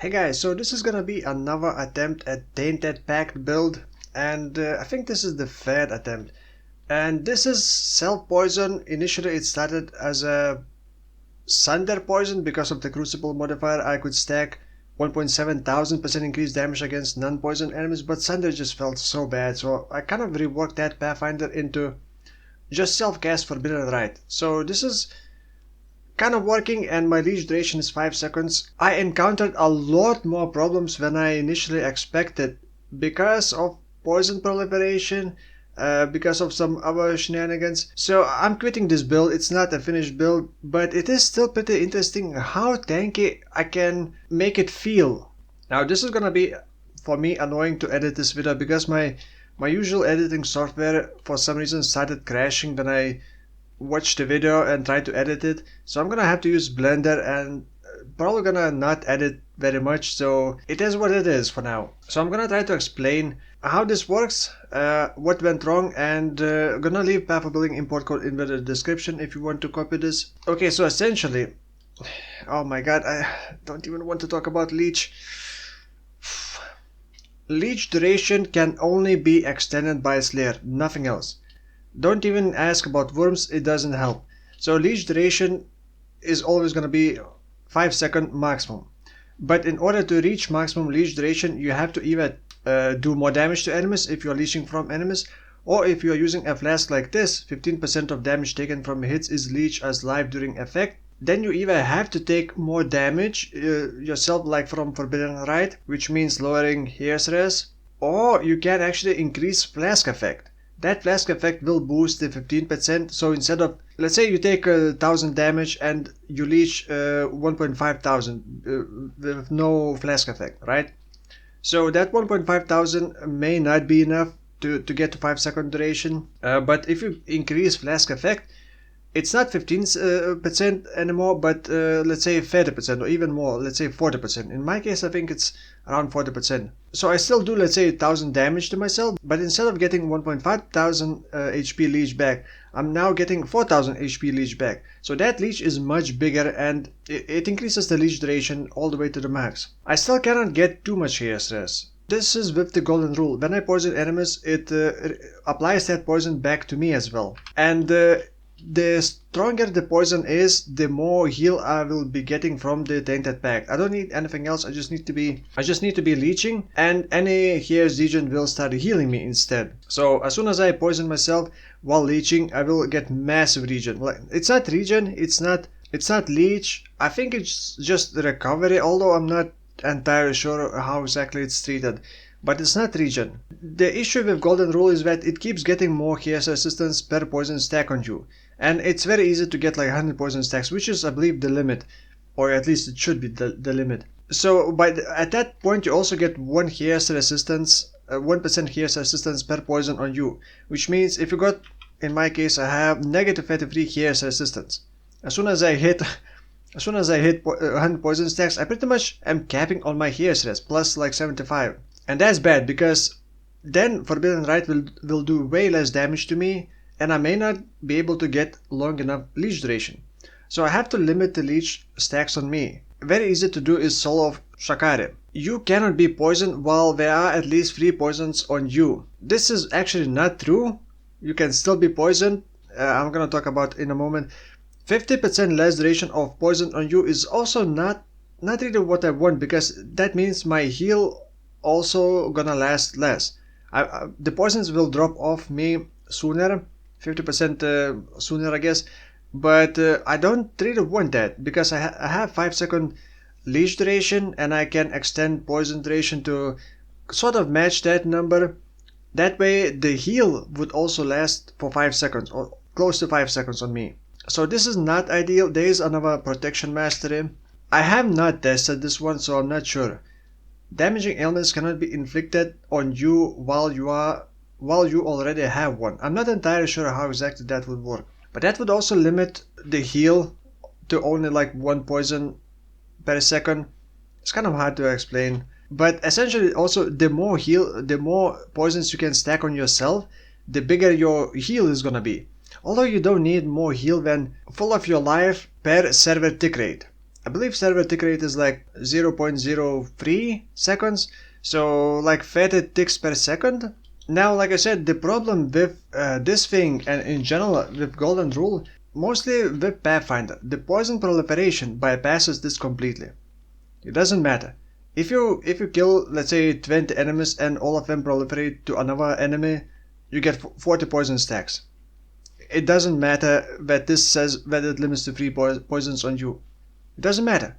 Hey guys, so this is gonna be another attempt at Tainted Pact build, and I think this is the third attempt. And this is self-poison. Initially it started as a Thunder poison because of the Crucible modifier. I could stack 1,700% increased damage against non-poison enemies, but Thunder just felt so bad, so I kind of reworked that Pathfinder into just self-cast Forbidden Rite. So this is kind of working, and my leech duration is 5 seconds. I encountered a lot more problems than I initially expected because of poison proliferation, because of some other shenanigans. So I'm quitting this build. It's not a finished build, but it is still pretty interesting how tanky I can make it feel. Now this is gonna be for me annoying to edit this video because my usual editing software for some reason started crashing when I watch the video and try to edit it, so I'm gonna have to use Blender and probably gonna not edit very much, so it is what it is for now. So I'm gonna try to explain how this works, what went wrong, and gonna leave Path of Building import code in the description if you want to copy this. Okay, so essentially, oh my god, I don't even want to talk about Leech. Leech duration can only be extended by Slayer, nothing else. Don't even ask about worms, it doesn't help. So leech duration is always going to be 5 second maximum. But in order to reach maximum leech duration, you have to either do more damage to enemies if you are leeching from enemies, or if you are using a flask like this, 15% of damage taken from hits is leech as life during effect. Then you either have to take more damage yourself, like from Forbidden Rite, which means lowering Here's Res, or you can actually increase flask effect. That flask effect will boost the 15%, so instead of, let's say you take 1000 damage and you leech 1,500 with no flask effect, right? So that 1,500 may not be enough to get to 5 second duration, but if you increase flask effect, it's not 15% anymore, but let's say 30% or even more, let's say 40%. In my case, I think it's around 40%. So I still do, let's say, 1000 damage to myself, but instead of getting 1,500 HP leech back, I'm now getting 4000 HP leech back. So that leech is much bigger, and it increases the leech duration all the way to the max. I still cannot get too much here stress. This is with the Golden Rule. When I poison enemies, it applies that poison back to me as well. And the stronger the poison is, the more heal I will be getting from the Tainted Pact. I don't need anything else. I just need to be leeching, and any Here's Legion will start healing me instead. So as soon as I poison myself while leeching, I will get massive regen. Like, it's not regen, it's not leech. I think it's just recovery, although I'm not entirely sure how exactly it's treated. But it's not regen. The issue with Golden Rule is that it keeps getting more Here's resistance per poison stack on you. And it's very easy to get like 100 poison stacks, which is, I believe, the limit. Or at least it should be the limit. So at that point you also get 1 Here's resistance, 1% Here's resistance per poison on you. Which means if you got, in my case, I have negative 33 Here's resistance. As soon as I hit 100 poison stacks, I pretty much am capping on my Here's res, plus like 75. And that's bad, because then Forbidden Rite will do way less damage to me, and I may not be able to get long enough leech duration. So I have to limit the leech stacks on me. Very easy to do is Soul of Shakare. You cannot be poisoned while there are at least 3 poisons on you. This is actually not true. You can still be poisoned. I'm gonna talk about in a moment. 50% less duration of poison on you is also not really what I want, because that means my heal also gonna last less. The poisons will drop off me sooner, 50% sooner, I guess, but I don't really want that, because I have 5 second leech duration, and I can extend poison duration to sort of match that number. That way the heal would also last for 5 seconds or close to 5 seconds on me. So this is not ideal. There is another protection mastery. I have not tested this one, so I'm not sure. Damaging ailments cannot be inflicted on you while you already have one. I'm not entirely sure how exactly that would work. But that would also limit the heal to only like 1 poison per second. It's kind of hard to explain. But essentially also, the more poisons you can stack on yourself, the bigger your heal is gonna be. Although you don't need more heal than full of your life per server tick rate. I believe server tick rate is like 0.03 seconds, so like 30 ticks per second. Now, like I said, the problem with this thing and in general with Golden Rule, mostly with Pathfinder, the poison proliferation bypasses this completely. It doesn't matter. If you kill, let's say, 20 enemies and all of them proliferate to another enemy, you get 40 poison stacks. It doesn't matter that this says that it limits to 3 poisons on you. It doesn't matter.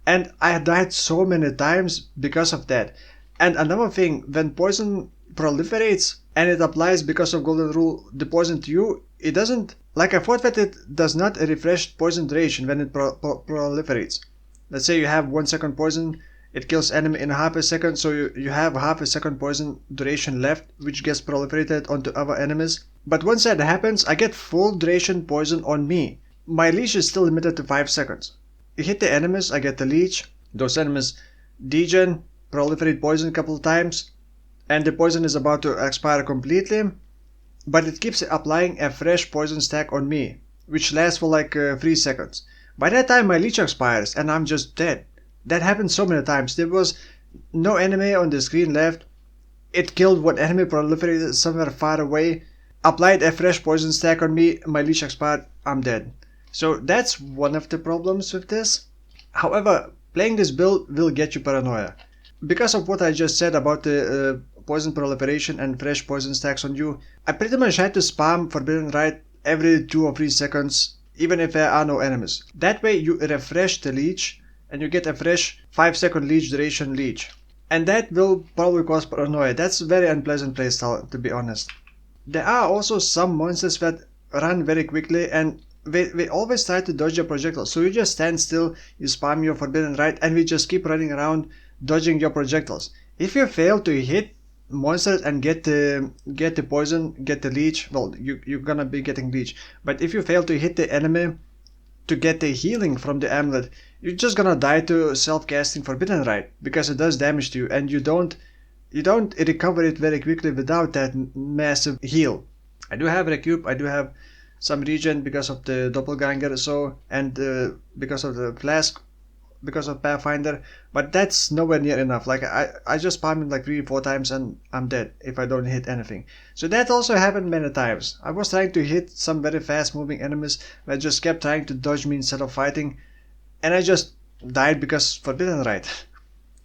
And I died so many times because of that. And another thing, when poison proliferates and it applies because of Golden Rule the poison to you, it doesn't, like I thought that it does not refresh poison duration when it proliferates. Let's say you have 1 second poison, it kills enemy in half a second, so you have half a second poison duration left, which gets proliferated onto other enemies. But once that happens, I get full duration poison on me. My leech is still limited to 5 seconds. You hit the enemies, I get the leech. Those enemies degen, proliferate poison a couple of times, and the poison is about to expire completely, but it keeps applying a fresh poison stack on me, which lasts for like 3 seconds. By that time my leech expires and I'm just dead. That happened so many times. There was no enemy on the screen left. It killed one enemy, proliferated somewhere far away, applied a fresh poison stack on me, my leech expired, I'm dead. So that's one of the problems with this. However, playing this build will get you paranoia. Because of what I just said about the poison proliferation and fresh poison stacks on you, I pretty much had to spam Forbidden Rite every 2 or 3 seconds, even if there are no enemies. That way you refresh the leech and you get a fresh 5-second leech duration leech. And that will probably cause paranoia. That's a very unpleasant playstyle, to be honest. There are also some monsters that run very quickly and they always try to dodge your projectiles. So you just stand still, you spam your Forbidden Rite, and we just keep running around dodging your projectiles. If you fail to hit monsters and get the poison, get the leech, well, you're gonna be getting leech. But if you fail to hit the enemy to get the healing from the amulet, you're just gonna die to self-casting Forbidden Rite, because it does damage to you and you don't recover it very quickly without that massive heal. I do have recoup, I do have some regen because of the Doppelganger, and because of the flask, because of Pathfinder, but that's nowhere near enough. Like I just spam him like 3-4 times and I'm dead if I don't hit anything. So that also happened many times. I was trying to hit some very fast moving enemies that just kept trying to dodge me instead of fighting, and I just died because Forbidden Rite.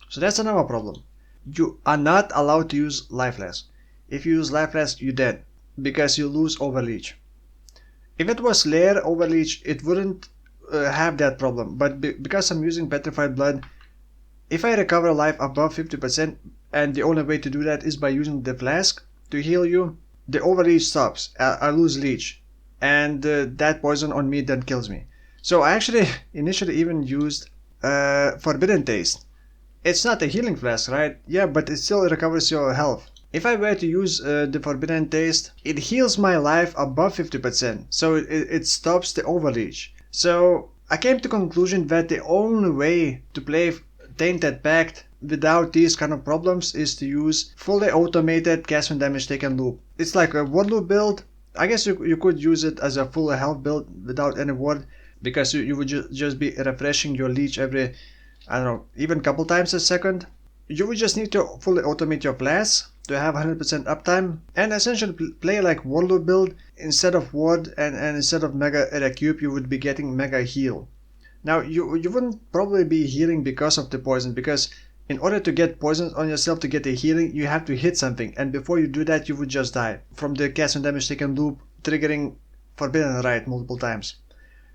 So that's another problem. You are not allowed to use Life Flask. If you use Life Flask, you're dead, because you lose Overleech. If it was Lair Overleech, it wouldn't have that problem, but because I'm using Petrified Blood, if I recover life above 50%, and the only way to do that is by using the flask to heal you, the Overleech stops. I lose Leech, and that poison on me then kills me. So I actually initially even used Forbidden Taste. It's not a healing flask, right? Yeah, but it still recovers your health. If I were to use the Forbidden Taste, it heals my life above 50%, so it stops the Overleech. So I came to the conclusion that the only way to play Tainted Pact without these kind of problems is to use fully automated cast when damage taken loop. It's like a ward loop build. I guess you could use it as a full health build without any ward, because you would just be refreshing your leech every, I don't know, even couple times a second. You would just need to fully automate your flask to have 100% uptime and essentially play like ward loop build. Instead of ward and instead of mega recoup, you would be getting mega heal. Now you wouldn't probably be healing because of the poison, because in order to get poison on yourself to get a healing, you have to hit something, and before you do that you would just die from the cast and damage taken loop triggering Forbidden Rite multiple times.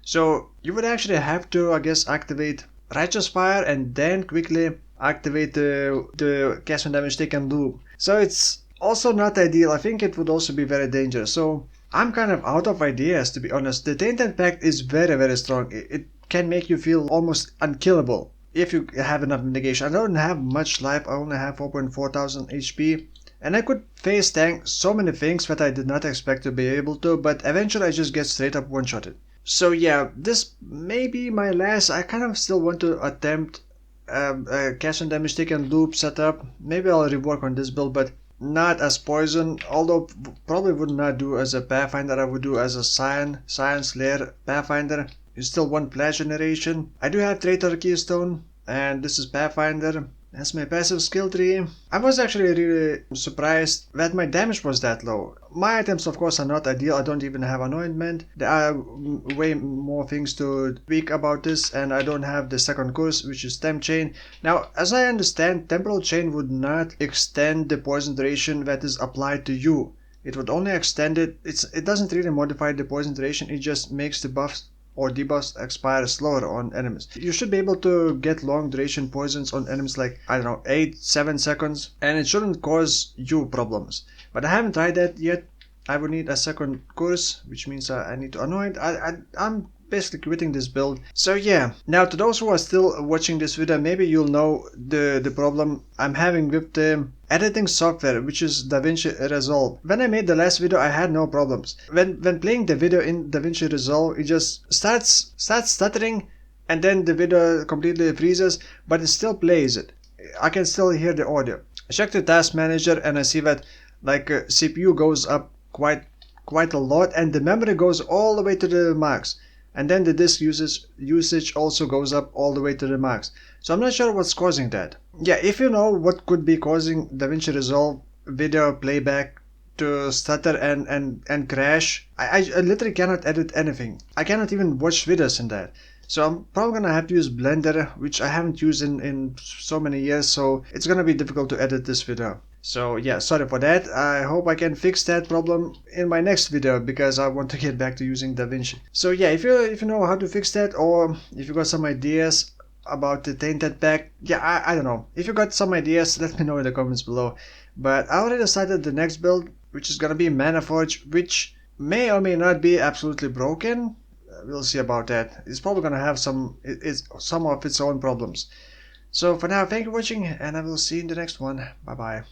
So you would actually have to, I guess, activate Righteous Fire and then quickly activate the cast and damage taken loop. So it's also not ideal. I think it would also be very dangerous. So I'm kind of out of ideas, to be honest. The Tainted Pact is very, very strong. It can make you feel almost unkillable if you have enough negation. I don't have much life. I only have 4,400 HP. And I could face tank so many things that I did not expect to be able to, but eventually I just get straight up one-shotted. So yeah, this may be my last. I kind of still want to attempt a cast and damage taken loop setup. Maybe I'll rework on this build, but not as poison, although probably would not do as a Pathfinder. I would do as a Science Slayer Pathfinder. You still want flash generation. I do have Traitor keystone, and this is Pathfinder. That's my passive skill tree. I was actually really surprised that my damage was that low. My items of course are not ideal, I don't even have anointment. There are way more things to tweak about this, and I don't have the second curse, which is Temp Chain. Now, as I understand, Temporal Chain would not extend the poison duration that is applied to you. It would only extend it. It doesn't really modify the poison duration, it just makes the buffs or debuffs expire slower on enemies. You should be able to get long duration poisons on enemies like, I don't know, 8-7 seconds, and it shouldn't cause you problems. But I haven't tried that yet. I would need a second curse, which means I need to anoint. I'm basically quitting this build. So yeah, now to those who are still watching this video, maybe you'll know the problem I'm having with the editing software, which is DaVinci Resolve. When I made the last video, I had no problems. When playing the video in DaVinci Resolve, it just starts stuttering, and then the video completely freezes, but it still plays it. I can still hear the audio. I checked the task manager and I see that like CPU goes up quite a lot, and the memory goes all the way to the max. And then the disk usage also goes up all the way to the max. So I'm not sure what's causing that. Yeah, if you know what could be causing DaVinci Resolve video playback to stutter and crash, I literally cannot edit anything. I cannot even watch videos in that. So I'm probably gonna have to use Blender, which I haven't used in so many years, so it's gonna be difficult to edit this video. So yeah, sorry for that. I hope I can fix that problem in my next video, because I want to get back to using DaVinci. So yeah, if you know how to fix that, or if you got some ideas about the Tainted Pact, yeah, I don't know. If you got some ideas, let me know in the comments below. But I already decided the next build, which is gonna be Mana Forge, which may or may not be absolutely broken. We'll see about that. It's probably gonna have some of its own problems. So for now, thank you for watching, and I will see you in the next one. Bye bye.